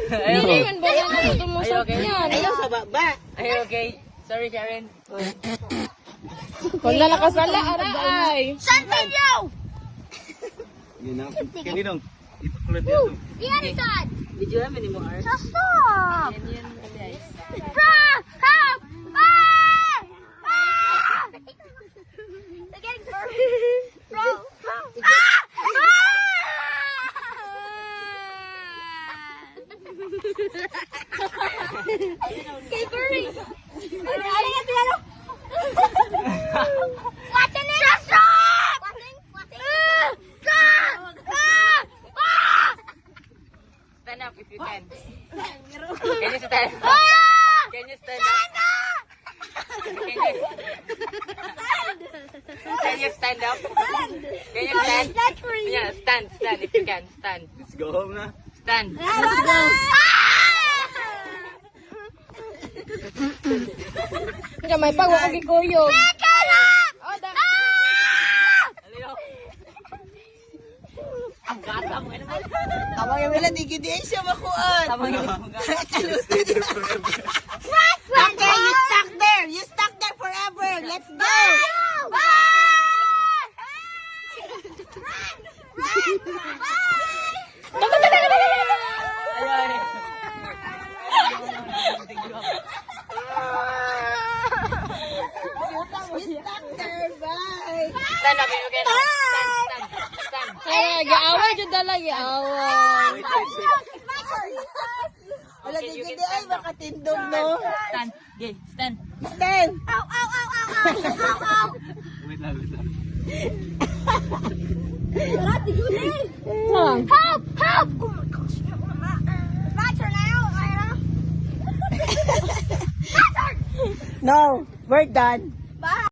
Hindi man ba na tumusok yan? Ayaw sa baba. Ay, okay. Sorry, Sharon. Wala nakasala, aray. Santinyo! Yun ang kaninong. Ipakulat yan. Iyan saan? Video namin ni mo, Art. Stop! Yan, guys. Bro! Help! Ah! Ah! They're getting burned. Bro! Ah! Keep burning! Ano yan, piano? Watching it! Stop! Watching? Stop! Stand up if you can. Can you stand? Can you stand up? Can you stand up? Can you stand? That's for you. Yeah, stand if you can. Stand. Let's go home na. Stand. Let's go. Kaya may pag wako gikuyog. Ah! Ang gata mo. Tama yung wala, di gidi siya makuan. Tama yun. Okay, you stuck there. You stuck there forever. Let's go. You stuck there. Bye. Stand up if you can. Stand. Ay, gaaway dyan dala, gaaway. Wala di gidi ay makatindog no. Stand. Okay, stand. Stand. Ow, ow, ow, ow, ow, ow, ow. Wait lang, wait lang. Saan? Help! Help! Oh my gosh. It's my turn now, Lana. My turn! No, we're done. Bye.